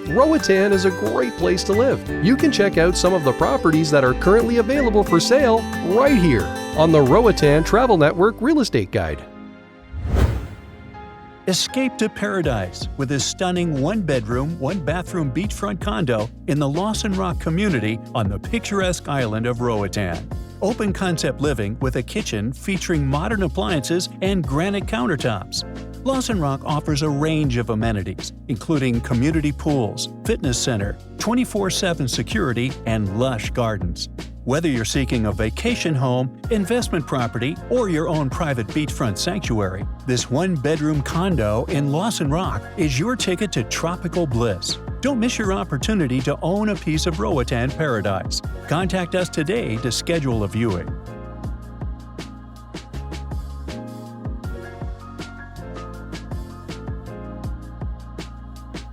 Roatan is a great place to live. You can check out some of the properties that are currently available for sale right here on the Roatan Travel Network Real Estate Guide. Escape to paradise with this stunning one-bedroom, one-bathroom beachfront condo in the Lawson Rock community on the picturesque island of Roatan. Open concept living with a kitchen featuring modern appliances and granite countertops. Lawson Rock offers a range of amenities, including community pools, fitness center, 24/7 security, and lush gardens. Whether you're seeking a vacation home, investment property, or your own private beachfront sanctuary, this one-bedroom condo in Lawson Rock is your ticket to tropical bliss. Don't miss your opportunity to own a piece of Roatan paradise. Contact us today to schedule a viewing.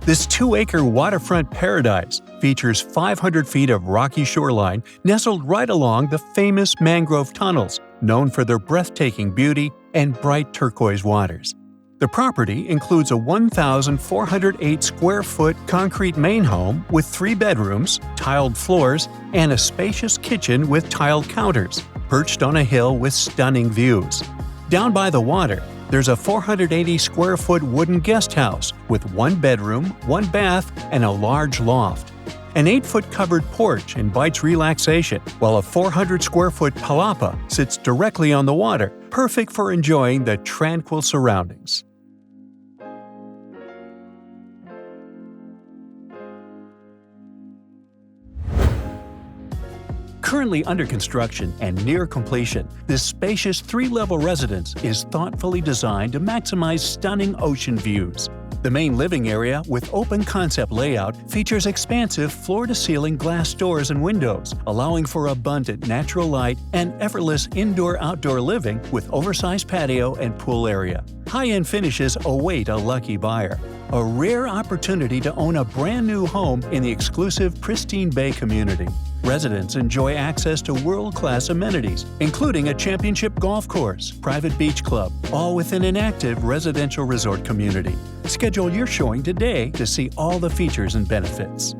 This 2-acre waterfront paradise features 500 feet of rocky shoreline nestled right along the famous mangrove tunnels, known for their breathtaking beauty and bright turquoise waters. The property includes a 1,408 square foot concrete main home with 3 bedrooms, tiled floors, and a spacious kitchen with tiled counters, perched on a hill with stunning views. Down by the water, there's a 480 square foot wooden guest house with 1 bedroom, 1 bath, and a large loft. An 8-foot covered porch invites relaxation, while a 400 square foot palapa sits directly on the water, perfect for enjoying the tranquil surroundings. Currently under construction and near completion, this spacious 3-level residence is thoughtfully designed to maximize stunning ocean views. The main living area, with open concept layout, features expansive floor-to-ceiling glass doors and windows, allowing for abundant natural light and effortless indoor-outdoor living with oversized patio and pool area. High-end finishes await a lucky buyer. A rare opportunity to own a brand-new home in the exclusive Pristine Bay community. Residents enjoy access to world-class amenities, including a championship golf course, private beach club, all within an active residential resort community. Schedule your showing today to see all the features and benefits.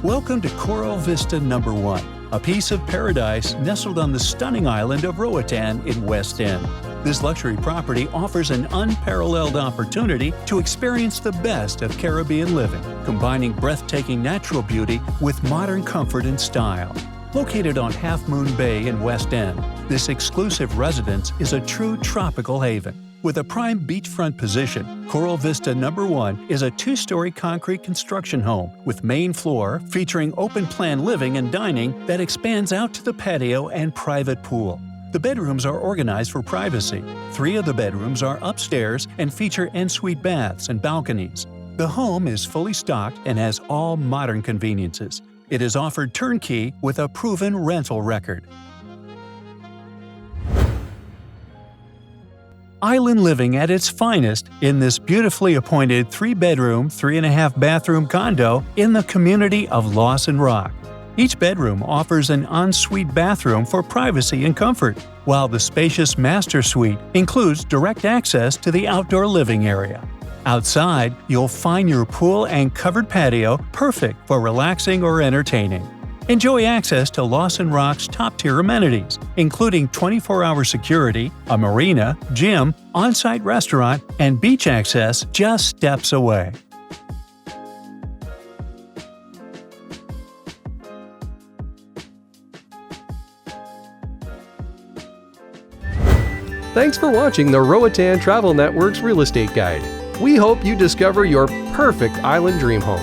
Welcome to Coral Vista No. 1, a piece of paradise nestled on the stunning island of Roatan in West End. This luxury property offers an unparalleled opportunity to experience the best of Caribbean living, combining breathtaking natural beauty with modern comfort and style. Located on Half Moon Bay in West End, this exclusive residence is a true tropical haven. With a prime beachfront position, Coral Vista No. 1 is a 2-story concrete construction home with main floor featuring open-plan living and dining that expands out to the patio and private pool. The bedrooms are organized for privacy. 3 of the bedrooms are upstairs and feature ensuite baths and balconies. The home is fully stocked and has all modern conveniences. It is offered turnkey with a proven rental record. Island living at its finest in this beautifully appointed 3-bedroom, 3.5-bathroom condo in the community of Lawson Rock. Each bedroom offers an ensuite bathroom for privacy and comfort, while the spacious master suite includes direct access to the outdoor living area. Outside, you'll find your pool and covered patio perfect for relaxing or entertaining. Enjoy access to Lawson Rock's top-tier amenities, including 24-hour security, a marina, gym, on-site restaurant, and beach access just steps away. Thanks for watching the Roatan Travel Network's Real Estate Guide. We hope you discover your perfect island dream home.